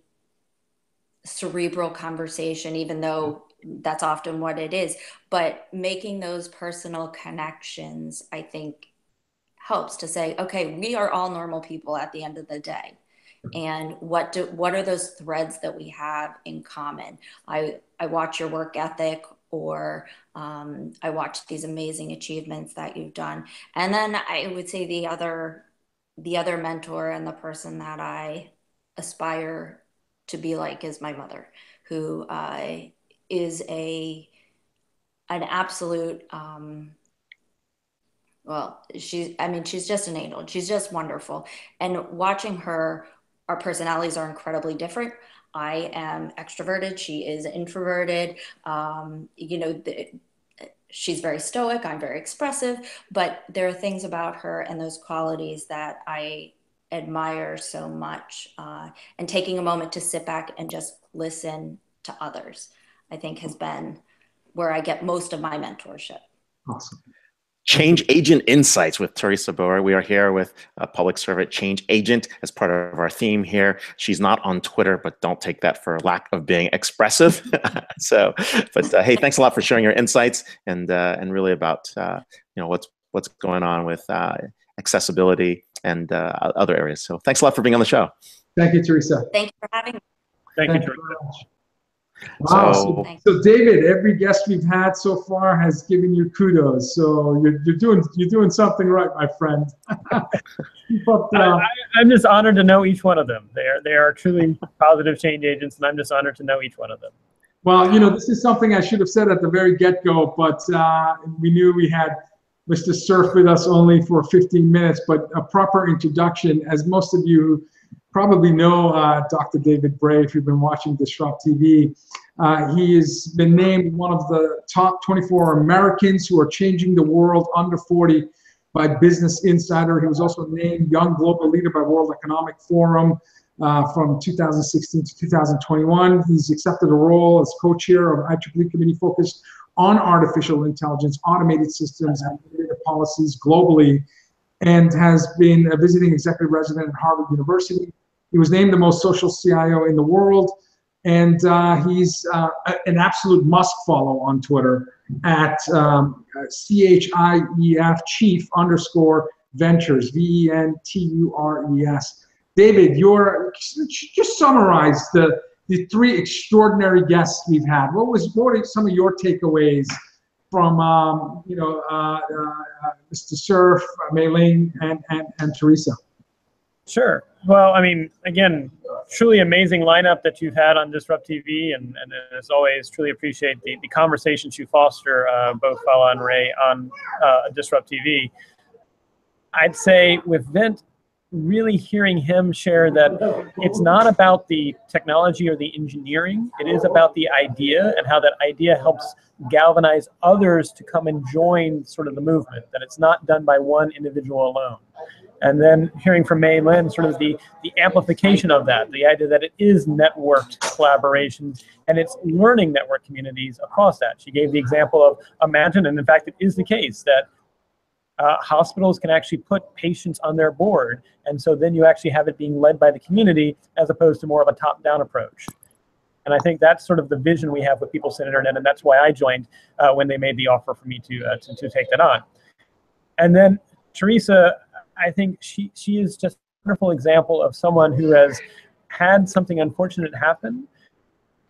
cerebral conversation, even though that's often what it is, but making those personal connections, I think, helps to say, okay, we are all normal people at the end of the day. And what are those threads that we have in common? I watch your work ethic, or I watch these amazing achievements that you've done. And then I would say the other mentor and the person that I aspire to be like is my mother, who is an absolute, well, she's just an angel. She's just wonderful. And watching her, our personalities are incredibly different. I am extroverted. She is introverted. You know, she's very stoic. I'm very expressive. But there are things about her and those qualities that I admire so much. And taking a moment to sit back and just listen to others, I think, has been where I get most of my mentorship. Awesome. Change Agent Insights with Teresa Booher. We are here with a public servant change agent as part of our theme here. She's not on Twitter, but don't take that for lack of being expressive. Hey, thanks a lot for sharing your insights and really about you know, what's going on with accessibility and other areas. So thanks a lot for being on the show. Thank you, Teresa. Thank you for having me. Thank you, Teresa. Wow. So David, every guest we've had so far has given you kudos. So you're doing something right, my friend. But, I'm just honored to know each one of them. They are truly positive change agents, and I'm just honored to know each one of them. Well, you know, this is something I should have said at the very get-go, but we knew we had Mr. Cerf with us only for 15 minutes, but a proper introduction, as most of you probably know Dr. David Bray, if you've been watching DisrupTV. He has been named one of the top 24 Americans who are changing the world under 40 by Business Insider. He was also named Young Global Leader by World Economic Forum from 2016 to 2021. He's accepted a role as co-chair of IEEE committee focused on artificial intelligence, automated systems, and data policies globally, and has been a visiting executive resident at Harvard University. He was named the most social CIO in the world. And he's an absolute must follow on Twitter at CHIEF Chief_Ventures, VENTURES. David, just summarize the three extraordinary guests we've had. What are some of your takeaways from Mr. Cerf, Mei Ling, and Teresa? Sure. Well, I mean, again, truly amazing lineup that you've had on DisrupTV, and as always, truly appreciate the conversations you foster, both Fala and Ray, on DisrupTV. I'd say with Vint, really hearing him share that it's not about the technology or the engineering, it is about the idea and how that idea helps galvanize others to come and join sort of the movement, that it's not done by one individual alone. And then hearing from Mei Lin, sort of the amplification of that, the idea that it is networked collaborations and it's learning network communities across that. She gave the example of imagine, and in fact it is the case, that hospitals can actually put patients on their board, and so then you actually have it being led by the community as opposed to more of a top-down approach. And I think that's sort of the vision we have with people-centered internet, and that's why I joined when they made the offer for me to take that on. And then Teresa, I think she is just a wonderful example of someone who has had something unfortunate happen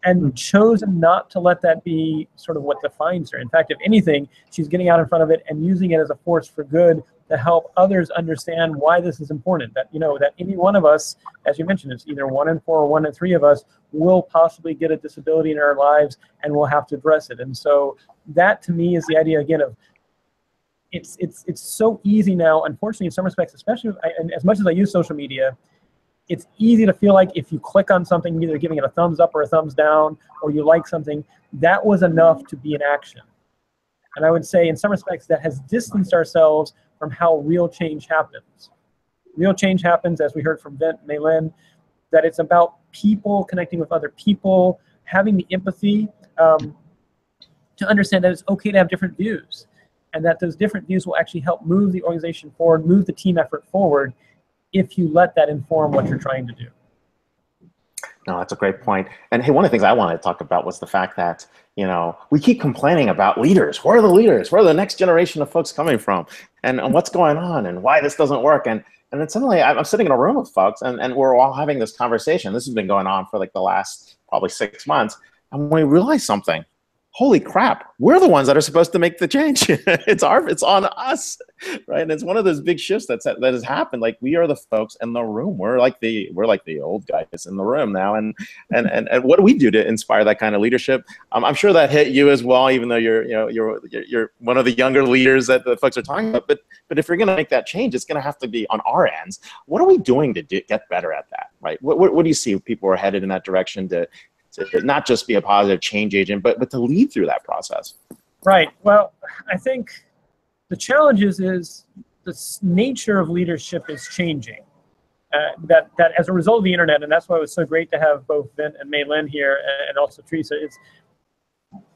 and chosen not to let that be sort of what defines her. In fact, if anything, she's getting out in front of it and using it as a force for good to help others understand why this is important. That, that any one of us, as you mentioned, it's either 1 in 4 or 1 in 3 of us will possibly get a disability in our lives and we'll have to address it. And so that to me is the idea again of it's so easy now, unfortunately, in some respects, especially and as much as I use social media, it's easy to feel like if you click on something, either giving it a thumbs up or a thumbs down, or you like something, that was enough to be in action. And I would say in some respects that has distanced ourselves from how real change happens. Real change happens, as we heard from Vint, Mei Lin, that it's about people connecting with other people, having the empathy to understand that it's okay to have different views, and that those different views will actually help move the organization forward, move the team effort forward, if you let that inform what you're trying to do. No, that's a great point. And hey, one of the things I wanted to talk about was the fact that, we keep complaining about leaders. Where are the leaders? Where are the next generation of folks coming from? And what's going on and why this doesn't work? And then suddenly I'm sitting in a room with folks and we're all having this conversation. This has been going on for like the last probably 6 months. And we realize something. Holy crap, we're the ones that are supposed to make the change. It's on us, right? And it's one of those big shifts that has happened. Like, we are the folks in the room. We're like the old guys in the room now. And what do we do to inspire that kind of leadership? I'm sure that hit you as well, even though you're one of the younger leaders that the folks are talking about. But if you're going to make that change, it's going to have to be on our ends. What are we doing to get better at that, right? What do you see people are headed in that direction to not just be a positive change agent, but to lead through that process? Right. Well, I think the challenge is the nature of leadership is changing. That as a result of the internet, and that's why it was so great to have both Vint and Mei Lin here, and also Teresa.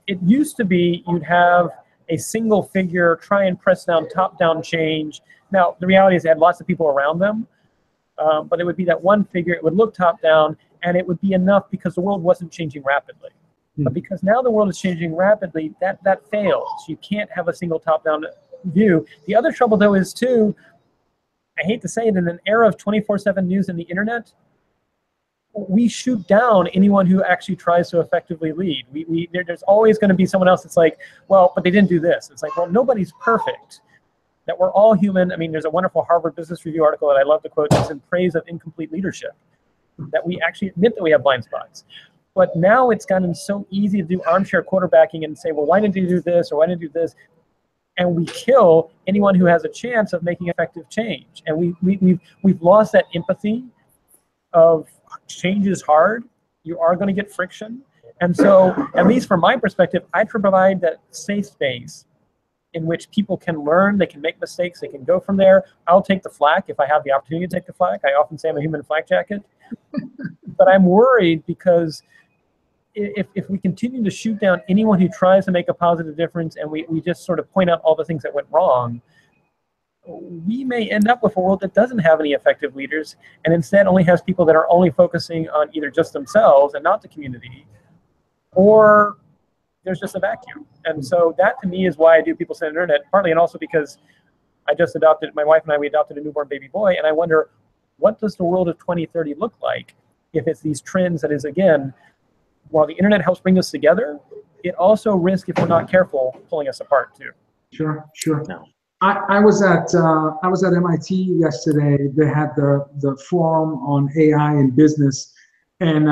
It used to be you'd have a single figure try and press down top-down change. Now, the reality is they had lots of people around them, but it would be that one figure. It would look top-down, and it would be enough because the world wasn't changing rapidly. But because now the world is changing rapidly, that fails. You can't have a single top-down view. The other trouble, though, is too, I hate to say it, in an era of 24/7 news and the internet, we shoot down anyone who actually tries to effectively lead. There's always going to be someone else that's like, well, but they didn't do this. It's like, well, nobody's perfect. That we're all human. I mean, there's a wonderful Harvard Business Review article that I love to quote. It's in praise of incomplete leadership, that we actually admit that we have blind spots. But now it's gotten so easy to do armchair quarterbacking and say, well, why didn't you do this or why didn't you do this? And we kill anyone who has a chance of making effective change. And we've lost that empathy of change is hard. You are going to get friction. And so, at least from my perspective, I provide that safe space in which people can learn, they can make mistakes, they can go from there. I'll take the flak if I have the opportunity to take the flak. I often say I'm a human flak jacket. But I'm worried because if we continue to shoot down anyone who tries to make a positive difference and we just sort of point out all the things that went wrong, we may end up with a world that doesn't have any effective leaders and instead only has people that are only focusing on either just themselves and not the community, or there's just a vacuum. And so that to me is why I do people-centered internet, partly and also because I just adopted, my wife and I, we adopted a newborn baby boy, and I wonder, what does the world of 2030 look like if it's these trends that is, again, while the internet helps bring us together, it also risks, if we're not careful, pulling us apart too. Sure, sure. No. I was at MIT yesterday. They had the forum on AI in business, and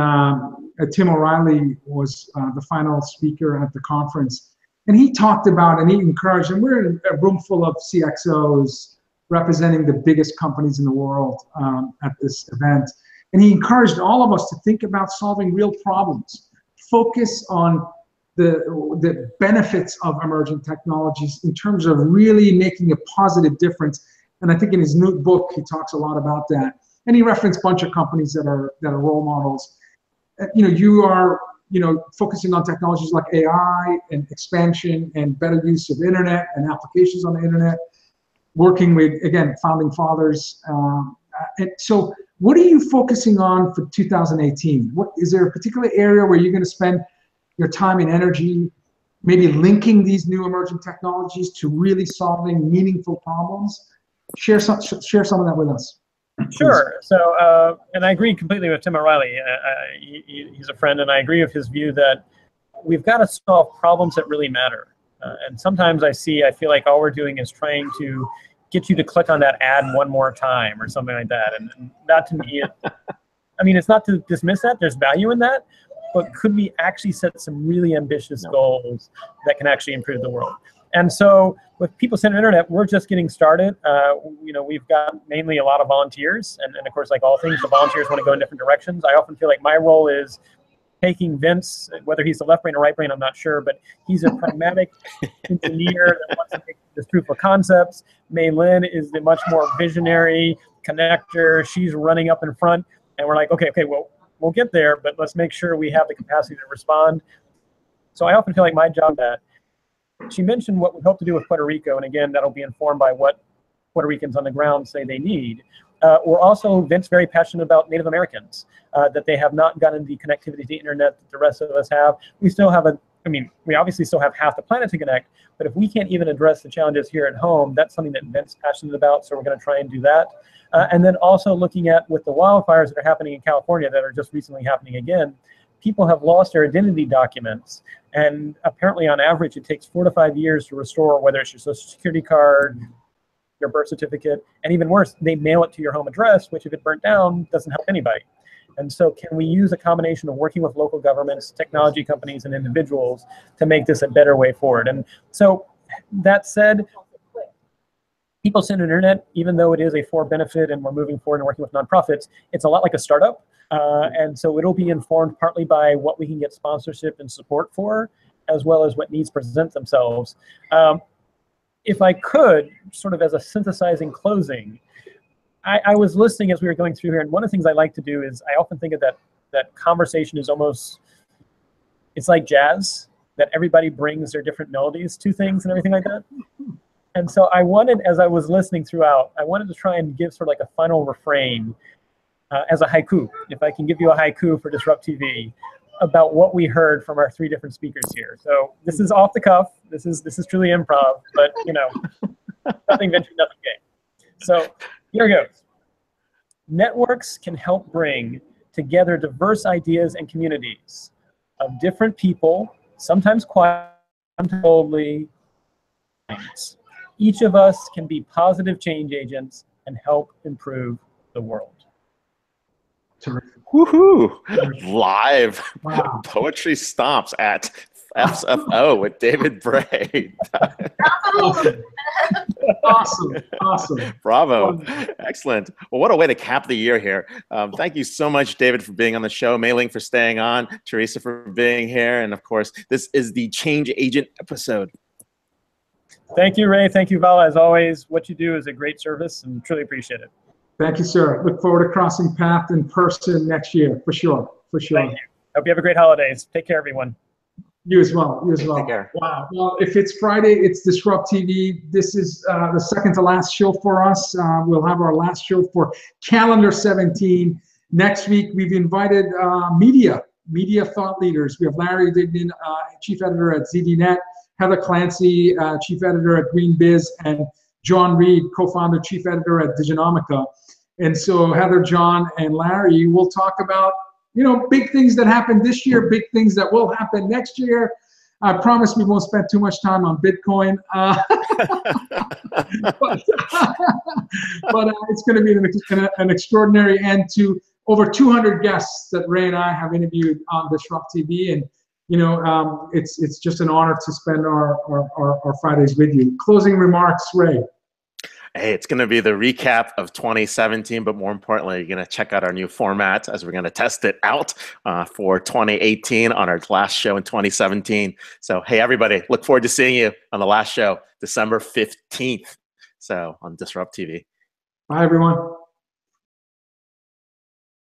Tim O'Reilly was the final speaker at the conference. And he talked about, and he encouraged, and we're in a room full of CXOs representing the biggest companies in the world at this event. And he encouraged all of us to think about solving real problems, focus on the benefits of emerging technologies in terms of really making a positive difference. And I think in his new book, he talks a lot about that. And he referenced a bunch of companies that are role models. You are focusing on technologies like AI and expansion and better use of internet and applications on the internet, working with, again, founding fathers. And so what are you focusing on for 2018? Is there a particular area where you're going to spend your time and energy, maybe linking these new emerging technologies to really solving meaningful problems? Share some of that with us. Sure. So, and I agree completely with Tim O'Reilly. He's a friend, and I agree with his view that we've got to solve problems that really matter. And sometimes I feel like all we're doing is trying to get you to click on that ad one more time or something like that. And that to me, it's not to dismiss that. There's value in that. But could we actually set some really ambitious goals that can actually improve the world? And so with people-centered internet, we're just getting started. We've got mainly a lot of volunteers. And of course, like all things, the volunteers want to go in different directions. I often feel like my role is taking Vint's, whether he's the left brain or right brain, I'm not sure, but he's a pragmatic engineer that wants to make this proof of concepts. Mei Lin is the much more visionary connector. She's running up in front. And we're like, okay, well, we'll get there, but let's make sure we have the capacity to respond. So I often feel like my job that she mentioned what we hope to do with Puerto Rico, and again, that'll be informed by what Puerto Ricans on the ground say they need. We're also, Vint's very passionate about Native Americans, that they have not gotten the connectivity to the internet that the rest of us have. We still have we obviously still have half the planet to connect, but if we can't even address the challenges here at home, that's something that Vint's passionate about, so we're going to try and do that. And then also looking at with the wildfires that are happening in California that are just recently happening again, people have lost their identity documents. And apparently on average, it takes 4 to 5 years to restore, whether it's your social security card, your birth certificate, and even worse, they mail it to your home address, which if it burnt down, doesn't help anybody. And so can we use a combination of working with local governments, technology companies, and individuals to make this a better way forward? And so that said, people-centered internet, even though it is a for benefit and we're moving forward and working with nonprofits, it's a lot like a startup. And so it'll be informed partly by what we can get sponsorship and support for, as well as what needs present themselves. If I could, sort of as a synthesizing closing, I was listening as we were going through here, and one of the things I like to do is I often think of that conversation is almost, it's like jazz, that everybody brings their different melodies to things and everything like that. And so I wanted, as I was listening throughout, I wanted to try and give sort of like a final refrain as a haiku, if I can give you a haiku for DisrupTV, about what we heard from our 3 different speakers here. So this is off the cuff. This is truly improv, but nothing ventured, nothing gained. So here goes. Networks can help bring together diverse ideas and communities of different people, sometimes quietly, sometimes boldly. Each of us can be positive change agents and help improve the world. Terrific. Woohoo! Terrific. Live Wow. poetry stops at FSFO with David Bray. Awesome. Bravo. Excellent. Well, what a way to cap the year here. Thank you so much, David, for being on the show, Mei Ling for staying on, Teresa for being here, and of course, this is the Change Agent episode. Thank you, Ray. Thank you, Vala. As always, what you do is a great service and truly appreciate it. Thank you, sir. Look forward to crossing paths in person next year, for sure. Thank you. Hope you have a great holidays. Take care, everyone. You as well. You as well. Take care. Wow. Well, if it's Friday, it's DisrupTV. This is the second to last show for us. We'll have our last show for calendar 17. Next week, we've invited media thought leaders. We have Larry Dignan, chief editor at ZDNet, Heather Clancy, chief editor at Green Biz, and John Reed, co-founder, chief editor at Diginomica. And so Heather, John, and Larry will talk about, you know, big things that happened this year, big things that will happen next year. I promise we won't spend too much time on Bitcoin. But it's going to be an extraordinary end to over 200 guests that Ray and I have interviewed on DisrupTV. And, you know, it's just an honor to spend our Fridays with you. Closing remarks, Ray. Hey, it's going to be the recap of 2017, but more importantly, you're going to check out our new format as we're going to test it out for 2018 on our last show in 2017. So, hey, everybody, look forward to seeing you on the last show, December 15th. So on DisrupTV. Bye, everyone.